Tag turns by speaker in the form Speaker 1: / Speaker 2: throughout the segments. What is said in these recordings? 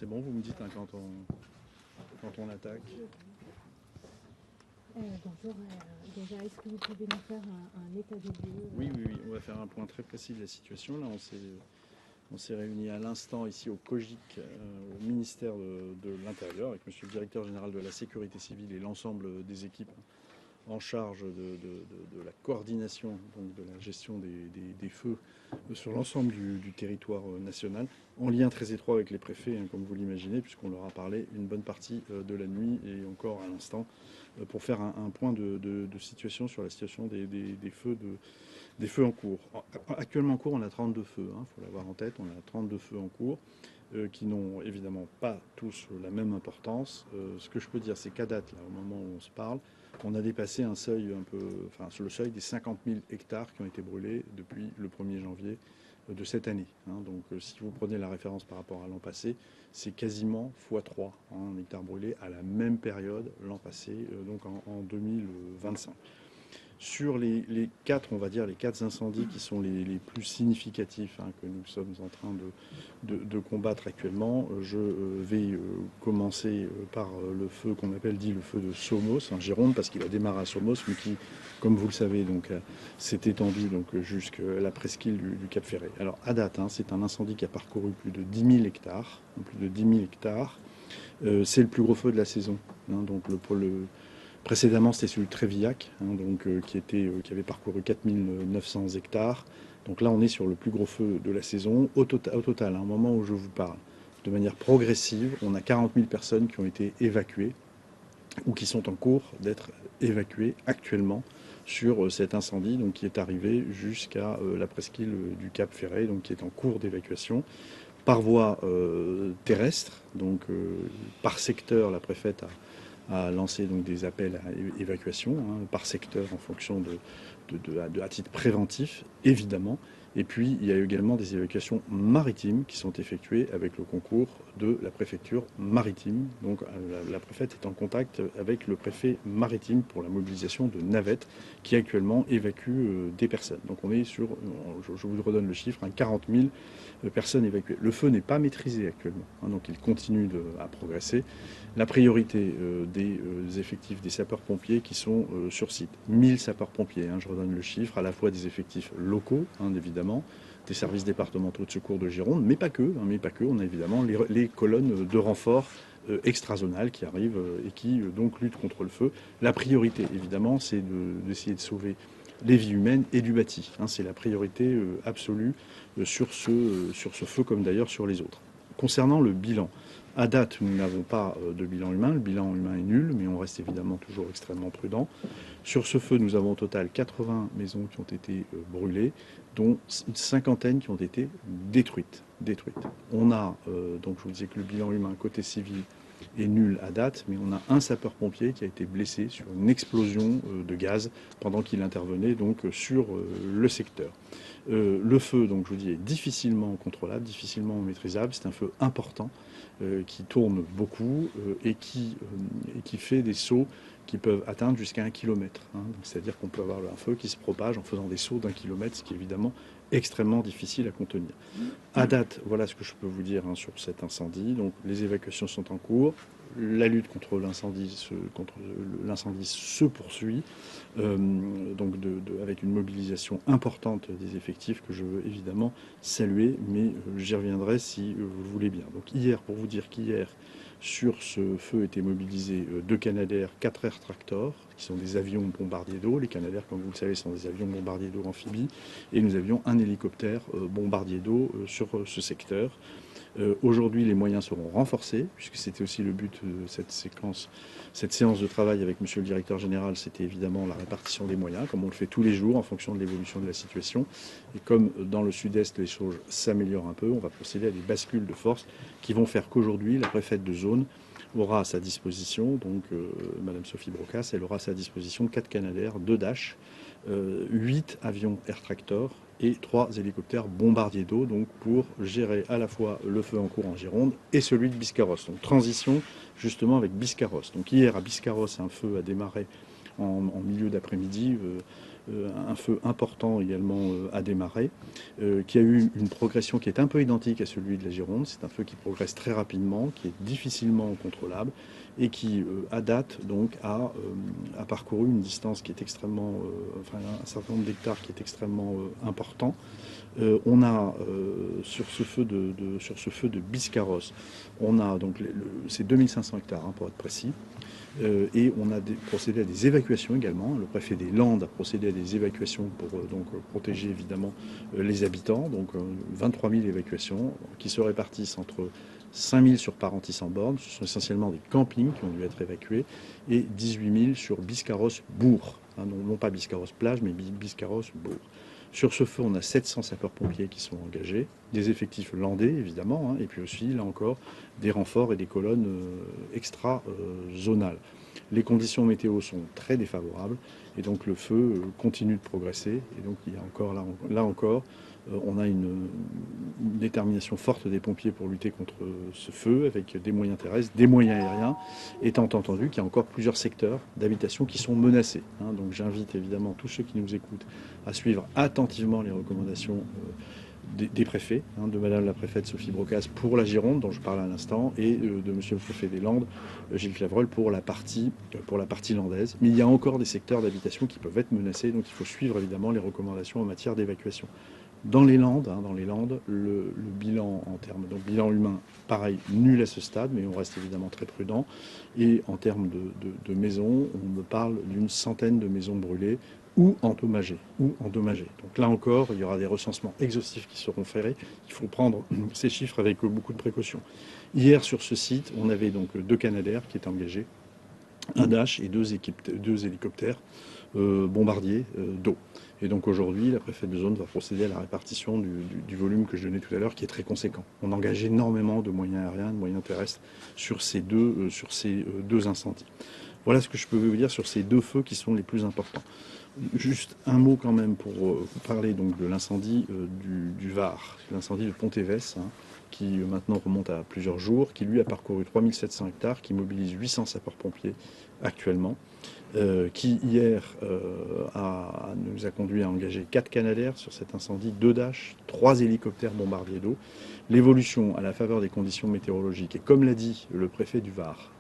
Speaker 1: c'est bon, vous me dites hein, quand on attaque.
Speaker 2: Bonjour, déjà, est-ce que vous pouvez nous faire un état des lieux
Speaker 1: Oui, on va faire un point très précis de la situation. Là, on s'est réunis à l'instant ici au COGIC, au ministère de l'Intérieur, avec monsieur le directeur général de la sécurité civile et l'ensemble des équipes en charge de la coordination, donc de la gestion des feux sur l'ensemble du territoire national, en lien très étroit avec les préfets, hein, comme vous l'imaginez, puisqu'on leur a parlé une bonne partie de la nuit et encore à l'instant, pour faire un point de situation sur la situation des feux en cours. Actuellement en cours, on a 32 feux, faut l'avoir en tête, on a 32 feux en cours. Qui n'ont évidemment pas tous la même importance. Ce que je peux dire, c'est qu'à date, là, au moment où on se parle, on a dépassé un seuil sur le seuil des 50 000 hectares qui ont été brûlés depuis le 1er janvier de cette année. Donc si vous prenez la référence par rapport à l'an passé, c'est quasiment x3 en hectares brûlés à la même période l'an passé, donc en 2025. Sur les quatre, on va dire, les 4 incendies qui sont les plus significatifs que nous sommes en train de combattre actuellement, je vais commencer par le feu qu'on appelle le feu de Somos, en Gironde, parce qu'il a démarré à Somos, mais qui, comme vous le savez, s'est étendu jusqu'à la presqu'île du Cap Ferret. Alors à date, c'est un incendie qui a parcouru plus de 10 000 hectares. C'est le plus gros feu de la saison. Donc précédemment, c'était celui de Trévillac, qui avait parcouru 4900 hectares. Donc là, on est sur le plus gros feu de la saison. Au total, au moment où je vous parle, de manière progressive, on a 40 000 personnes qui ont été évacuées ou qui sont en cours d'être évacuées actuellement sur cet incendie qui est arrivé jusqu'à la presqu'île du Cap Ferret, donc qui est en cours d'évacuation par voie terrestre. Par secteur, la préfète a lancé des appels à évacuation par secteur en fonction à titre préventif, évidemment. Et puis, il y a également des évacuations maritimes qui sont effectuées avec le concours de la préfecture maritime. Donc, la préfète est en contact avec le préfet maritime pour la mobilisation de navettes qui actuellement évacuent des personnes. Donc, on est sur, je vous redonne le chiffre, 40 000 personnes évacuées. Le feu n'est pas maîtrisé actuellement, donc il continue à progresser. La priorité des effectifs des sapeurs-pompiers qui sont sur site. 1000 sapeurs-pompiers, je redonne le chiffre, à la fois des effectifs locaux, évidemment, des services départementaux de secours de Gironde, mais pas que. On a évidemment les colonnes de renfort extrazonales qui arrivent et qui donc luttent contre le feu. La priorité, évidemment, c'est d'essayer de sauver les vies humaines et du bâti. C'est la priorité absolue sur ce feu, comme d'ailleurs sur les autres. Concernant le bilan, à date, nous n'avons pas de bilan humain. Le bilan humain est nul, mais on reste évidemment toujours extrêmement prudent. Sur ce feu, nous avons au total 80 maisons qui ont été brûlées, dont une cinquantaine qui ont été détruites. On a, donc je vous disais que le bilan humain côté civil est nul à date, mais on a un sapeur-pompier qui a été blessé sur une explosion de gaz pendant qu'il intervenait sur le secteur. Le feu, donc je vous dis, est difficilement contrôlable, difficilement maîtrisable. C'est un feu important qui tourne beaucoup et qui fait des sauts qui peuvent atteindre jusqu'à 1 kilomètre. C'est-à-dire qu'on peut avoir un feu qui se propage en faisant des sauts d'1 kilomètre, ce qui est évidemment extrêmement difficile à contenir. À date, voilà ce que je peux vous dire sur cet incendie. Donc les évacuations sont en cours. La lutte contre l'incendie se poursuit, avec une mobilisation importante des effectifs que je veux évidemment saluer, mais j'y reviendrai si vous le voulez bien. Donc hier, pour vous dire qu'hier, sur ce feu étaient mobilisés 2 Canadair, 4 Air Tractor, qui sont des avions bombardiers d'eau. Les Canadair, comme vous le savez, sont des avions bombardiers d'eau amphibies. Et nous avions un hélicoptère bombardier d'eau sur ce secteur. Aujourd'hui, les moyens seront renforcés, puisque c'était aussi le but de cette séance de travail avec monsieur le directeur général, c'était évidemment la répartition des moyens, comme on le fait tous les jours en fonction de l'évolution de la situation. Et comme dans le sud-est, les choses s'améliorent un peu, on va procéder à des bascules de force qui vont faire qu'aujourd'hui, la préfète de zone aura à sa disposition, madame Sophie Brocas, elle aura à sa disposition 4 Canadair, 2 Dash, 8 avions Air Tractor et 3 hélicoptères bombardiers d'eau, pour gérer à la fois le feu en cours en Gironde et celui de Biscarrosse. Donc transition justement avec Biscarrosse. Donc hier à Biscarrosse, un feu a démarré en milieu d'après-midi un feu important également a démarré, qui a eu une progression qui est un peu identique à celui de la Gironde. C'est un feu qui progresse très rapidement, qui est difficilement contrôlable et qui, à date, donc, a parcouru une distance qui est extrêmement, enfin, un certain nombre d'hectares qui est extrêmement important. On a sur ce feu de Biscarrosse, on a donc c'est 2500 hectares hein, pour être précis. Et on a procédé à des évacuations également. Le préfet des Landes a procédé à des évacuations pour protéger évidemment les habitants. Donc 23 000 évacuations qui se répartissent entre 5 000 sur Parentis-en-Born, ce sont essentiellement des campings qui ont dû être évacués, et 18 000 sur Biscarrosse-Bourg. Hein, non pas Biscarrosse-Plage, mais Biscarrosse-Bourg. Sur ce feu, on a 700 sapeurs-pompiers qui sont engagés, des effectifs landais évidemment, hein, et puis aussi, là encore, des renforts et des colonnes extra-zonales. Les conditions météo sont très défavorables, et donc le feu continue de progresser. Et donc il y a encore, là encore, on a une détermination forte des pompiers pour lutter contre ce feu, avec des moyens terrestres, des moyens aériens, étant entendu qu'il y a encore plusieurs secteurs d'habitation qui sont menacés. Hein. Donc j'invite évidemment tous ceux qui nous écoutent à suivre attentivement les recommandations des préfets, hein, de Madame la préfète Sophie Brocas pour la Gironde, dont je parle à l'instant, et de Monsieur le préfet des Landes, Gilles Clavreul, pour la partie landaise. Mais il y a encore des secteurs d'habitation qui peuvent être menacés, donc il faut suivre évidemment les recommandations en matière d'évacuation. Dans les Landes, le bilan en termes donc bilan humain, pareil, nul à ce stade, mais on reste évidemment très prudent. Et en termes de maisons, on me parle d'une centaine de maisons brûlées ou endommagées. Donc là encore, il y aura des recensements exhaustifs qui seront faits. Il faut prendre ces chiffres avec beaucoup de précautions. Hier, sur ce site, on avait donc 2 Canadair qui étaient engagés, un Dash et 2 hélicoptères bombardiers d'eau. Et donc aujourd'hui, la préfète de zone va procéder à la répartition du volume que je donnais tout à l'heure, qui est très conséquent. On engage énormément de moyens aériens, de moyens terrestres sur ces deux incendies. Voilà ce que je peux vous dire sur ces 2 feux qui sont les plus importants. Juste un mot quand même pour parler donc de l'incendie du Var, l'incendie de Pontévès, hein, qui maintenant remonte à plusieurs jours, qui lui a parcouru 3700 hectares, qui mobilise 800 sapeurs-pompiers actuellement, qui hier nous a conduit à engager 4 Canadair sur cet incendie, 2 Dash, 3 hélicoptères bombardiers d'eau. L'évolution à la faveur des conditions météorologiques, et comme l'a dit le préfet du Var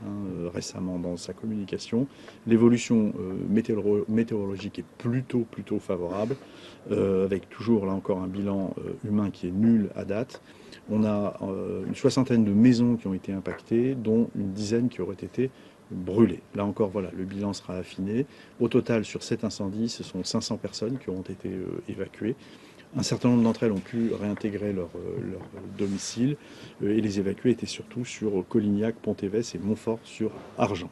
Speaker 1: récemment dans sa communication, l'évolution météorologique est plutôt favorable, avec toujours là encore un bilan humain qui est nul à date. On a une soixantaine de maisons qui ont été impactées, dont une dizaine qui auraient été brûlées. Là encore, voilà, le bilan sera affiné. Au total, sur cet incendie, ce sont 500 personnes qui ont été évacuées. Un certain nombre d'entre elles ont pu réintégrer leur domicile, et les évacués étaient surtout sur Colignac, Pontévès et Montfort-sur-Argent.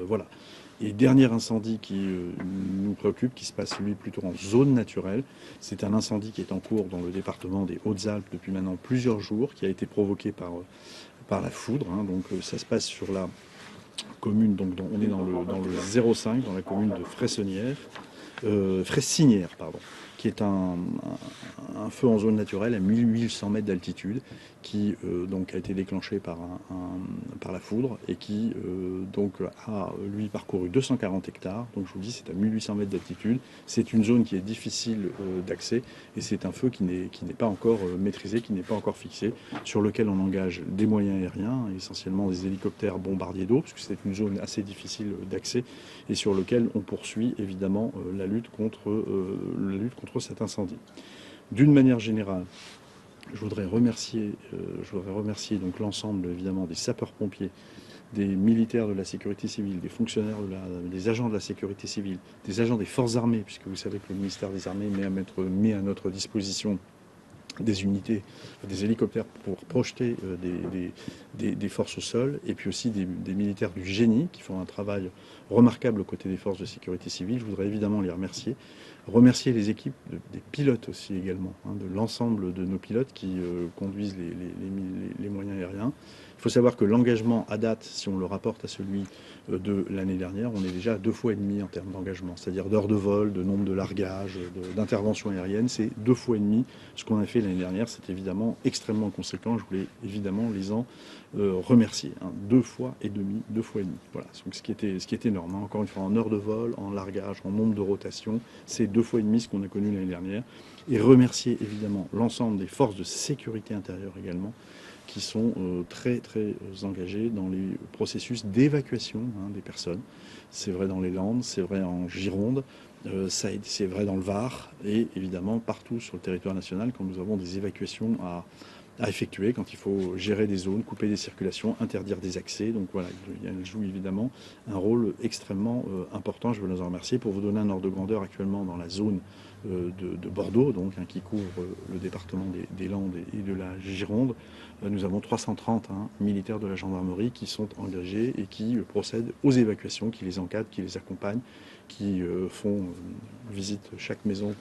Speaker 1: Voilà. Et dernier incendie qui nous préoccupe, qui se passe lui plutôt en zone naturelle, c'est un incendie qui est en cours dans le département des Hautes-Alpes depuis maintenant plusieurs jours, qui a été provoqué par la foudre. Hein. Donc ça se passe sur la commune, donc on est dans le 05, dans la commune de Fressinière, pardon, qui est un feu en zone naturelle à 1800 mètres d'altitude, qui donc a été déclenché par la foudre et qui donc a lui parcouru 240 hectares. Donc je vous dis, c'est à 1800 mètres d'altitude. C'est une zone qui est difficile d'accès et c'est un feu qui n'est pas encore maîtrisé, qui n'est pas encore fixé, sur lequel on engage des moyens aériens, essentiellement des hélicoptères bombardiers d'eau, puisque c'est une zone assez difficile d'accès et sur lequel on poursuit évidemment la lutte contre cet incendie. D'une manière générale, je voudrais remercier donc l'ensemble évidemment des sapeurs-pompiers, des militaires de la sécurité civile, des fonctionnaires, des agents de la sécurité civile, des agents des forces armées, puisque vous savez que le ministère des Armées met à notre disposition des unités, des hélicoptères pour projeter des forces au sol, et puis aussi des militaires du génie qui font un travail remarquable aux côtés des forces de sécurité civile. Je voudrais évidemment les remercier, Remercier les équipes des pilotes aussi également, hein, de l'ensemble de nos pilotes qui conduisent les moyens aériens. Il faut savoir que l'engagement à date, si on le rapporte à celui de l'année dernière, on est déjà à 2,5 fois en termes d'engagement, c'est-à-dire d'heures de vol, de nombre de largages, d'interventions aériennes, c'est 2,5 fois ce qu'on a fait l'année dernière. C'est évidemment extrêmement conséquent. Je voulais évidemment les en remercier. Hein. 2,5 fois, 2,5 fois. Voilà, donc ce qui est énorme. Hein. Encore une fois, en heures de vol, en largage, en nombre de rotations, c'est 2,5 fois ce qu'on a connu l'année dernière. Et remercier évidemment l'ensemble des forces de sécurité intérieure également, qui sont très engagés dans les processus d'évacuation des personnes. C'est vrai dans les Landes, c'est vrai en Gironde, c'est vrai dans le Var et évidemment partout sur le territoire national quand nous avons des évacuations à effectuer, quand il faut gérer des zones, couper des circulations, interdire des accès. Donc voilà, elle joue évidemment un rôle extrêmement important. Je veux les en remercier. Pour vous donner un ordre de grandeur, actuellement dans la zone de Bordeaux, donc qui couvre le département des Landes et de la Gironde, nous avons 330 militaires de la gendarmerie qui sont engagés et qui procèdent aux évacuations, qui les encadrent, qui les accompagnent, qui font visite chaque maison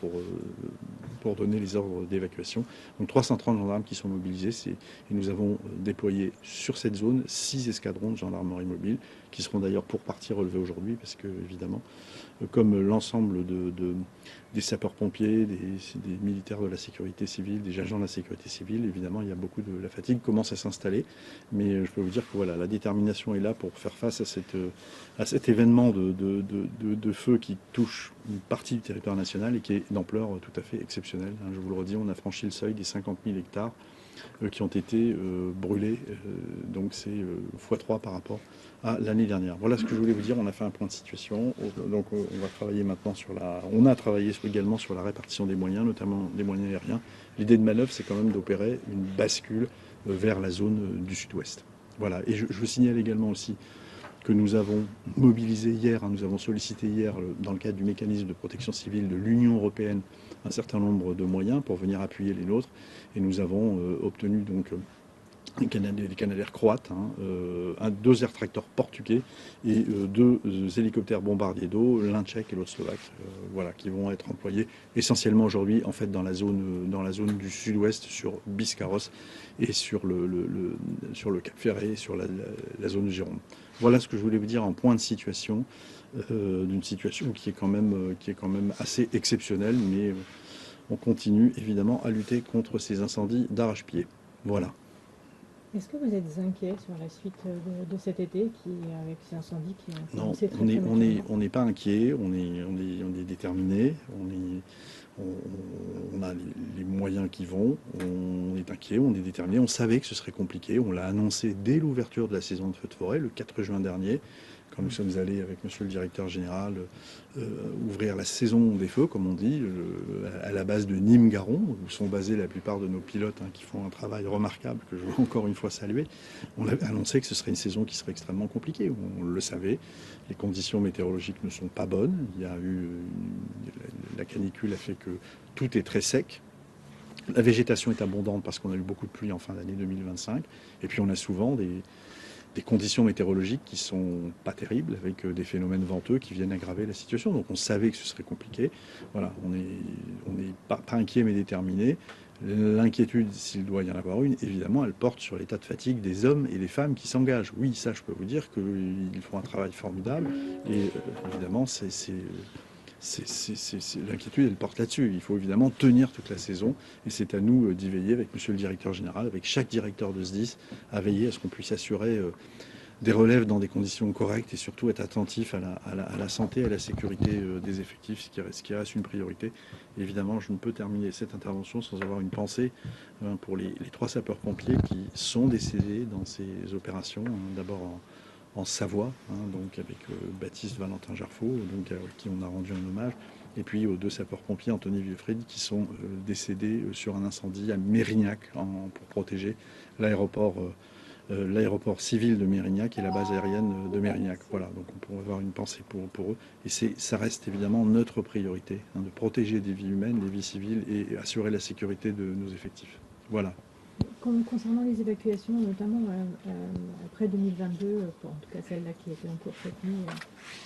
Speaker 1: pour donner les ordres d'évacuation. Donc 330 gendarmes qui sont mobilisés et nous avons déployé sur cette zone 6 escadrons de gendarmerie mobile qui seront d'ailleurs pour partie relevés aujourd'hui parce que évidemment comme l'ensemble des sapeurs-pompiers, des militaires de la sécurité civile, des agents de la sécurité civile, évidemment, il y a beaucoup de la fatigue commence à s'installer. Mais je peux vous dire que voilà, la détermination est là pour faire face à cet événement de feu qui touche une partie du territoire national et qui est d'ampleur tout à fait exceptionnelle. Je vous le redis, on a franchi le seuil des 50 000 hectares qui ont été brûlés. Donc c'est x3 par rapport à l'année dernière. Voilà ce que je voulais vous dire. On a fait un point de situation. Donc on va travailler maintenant on a travaillé également sur la répartition des moyens, notamment des moyens aériens. L'idée de manœuvre, c'est quand même d'opérer une bascule vers la zone du sud-ouest. Voilà. Et je vous signale également aussi que nous avons mobilisé hier, nous avons sollicité hier, dans le cadre du mécanisme de protection civile de l'Union européenne, un certain nombre de moyens pour venir appuyer les nôtres. Et nous avons obtenu donc des Canadair croates, 2 air tracteurs portugais et 2 hélicoptères bombardiers d'eau, l'un tchèque et l'autre slovaque, voilà, qui vont être employés essentiellement aujourd'hui en fait dans la zone du sud-ouest sur Biscarrosse et sur le Cap Ferret, sur la zone de Gironde. Voilà ce que je voulais vous dire en point de situation, d'une situation qui est quand même assez exceptionnelle, mais on continue évidemment à lutter contre ces incendies d'arrache-pied. Voilà.
Speaker 2: Est-ce que vous êtes inquiet sur la suite de cet été avec ces incendies qui ont commencé très
Speaker 1: on n'est pas inquiet, on est déterminé, on a les moyens qui vont, on est inquiet, on est déterminé, on savait que ce serait compliqué, on l'a annoncé dès l'ouverture de la saison de feux de forêt, le 4 juin dernier, quand nous sommes allés avec monsieur le directeur général ouvrir la saison des feux, comme on dit, à la base de Nîmes-Garon, où sont basés la plupart de nos pilotes qui font un travail remarquable, que je veux encore une fois saluer. On avait annoncé que ce serait une saison qui serait extrêmement compliquée, on le savait. Les conditions météorologiques ne sont pas bonnes. La canicule a fait que tout est très sec. La végétation est abondante parce qu'on a eu beaucoup de pluie en fin d'année 2025. Et puis on a souvent des conditions météorologiques qui sont pas terribles, avec des phénomènes venteux qui viennent aggraver la situation. Donc on savait que ce serait compliqué. Voilà, on n'est pas inquiet mais déterminé. L'inquiétude, s'il doit y en avoir une, évidemment, elle porte sur l'état de fatigue des hommes et des femmes qui s'engagent. Oui, ça, je peux vous dire qu'ils font un travail formidable. Et évidemment, l'inquiétude, elle porte là-dessus. Il faut évidemment tenir toute la saison. Et c'est à nous d'y veiller avec monsieur le directeur général, avec chaque directeur de SDIS, à veiller à ce qu'on puisse assurer des relèves dans des conditions correctes et surtout être attentif à la santé et à la sécurité des effectifs, ce qui reste une priorité. Et évidemment, je ne peux terminer cette intervention sans avoir une pensée pour les 3 sapeurs-pompiers qui sont décédés dans ces opérations. D'abord en Savoie, donc avec Baptiste Valentin Jarfaux, donc à qui on a rendu un hommage, et puis aux 2 sapeurs-pompiers, Anthony Vieuxfried, qui sont décédés sur un incendie à Mérignac pour protéger l'aéroport civil de Mérignac et la base aérienne de Mérignac. Voilà, donc on pourrait avoir une pensée pour eux. Et ça reste évidemment notre priorité, de protéger des vies humaines, des vies civiles et assurer la sécurité de nos effectifs. Voilà.
Speaker 2: Concernant les évacuations, notamment après 2022, en tout cas celle-là qui était en cours cette nuit,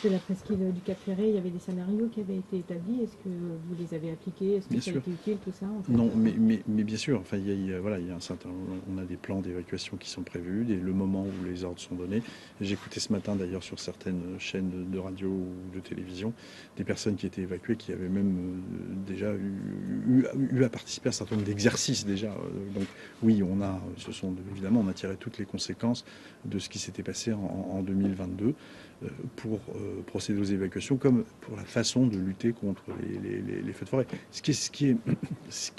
Speaker 2: de la presqu'île du Cap Ferret, il y avait des scénarios qui avaient été établis. Est-ce que vous les avez appliqués? Est-ce que ça a été utile, tout ça en fait?
Speaker 1: Non, mais bien sûr, enfin, voilà, il y a un certain, on a des plans d'évacuation qui sont prévus, le moment où les ordres sont donnés. J'écoutais ce matin d'ailleurs sur certaines chaînes de radio ou de télévision des personnes qui étaient évacuées qui avaient même déjà eu à participer à un certain nombre d'exercices déjà. Donc oui, évidemment, on a tiré toutes les conséquences de ce qui s'était passé en 2022 pour procéder aux évacuations, comme pour la façon de lutter contre les feux de forêt. Ce qui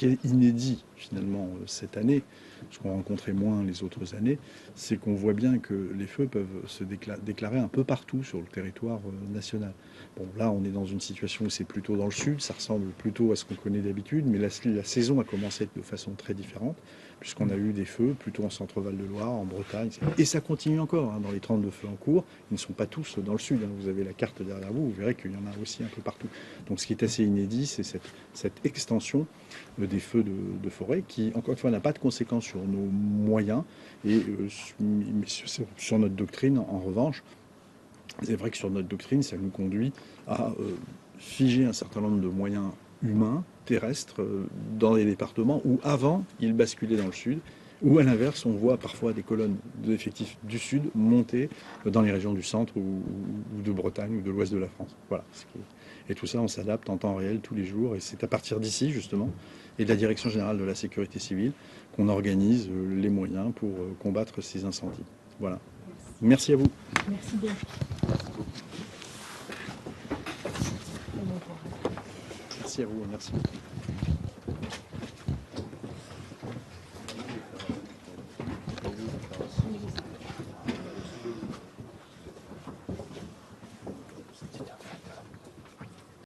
Speaker 1: est inédit finalement cette année, ce qu'on rencontrait moins les autres années, c'est qu'on voit bien que les feux peuvent se déclarer un peu partout sur le territoire national. Bon, là, on est dans une situation où c'est plutôt dans le sud, ça ressemble plutôt à ce qu'on connaît d'habitude, mais la saison a commencé de façon très différente, puisqu'on a eu des feux plutôt en Centre-Val de Loire, en Bretagne, et ça continue encore, dans les 32 feux en cours. Ils ne sont pas tous dans le sud, vous avez la carte derrière vous, vous verrez qu'il y en a aussi un peu partout. Donc ce qui est assez inédit, c'est cette extension des feux de forêt qui, encore une fois, n'a pas de conséquences sur nos moyens et sur notre doctrine, en revanche. C'est vrai que sur notre doctrine, ça nous conduit à figer un certain nombre de moyens humains, terrestres, dans les départements où avant, ils basculaient dans le sud, ou à l'inverse, on voit parfois des colonnes d'effectifs du sud monter dans les régions du centre ou de Bretagne ou de l'ouest de la France. Voilà. Et tout ça, on s'adapte en temps réel tous les jours. Et c'est à partir d'ici, justement, et de la Direction générale de la sécurité civile, qu'on organise les moyens pour combattre ces incendies. Voilà. Merci à vous.
Speaker 2: Merci bien.
Speaker 1: Merci à vous. Merci.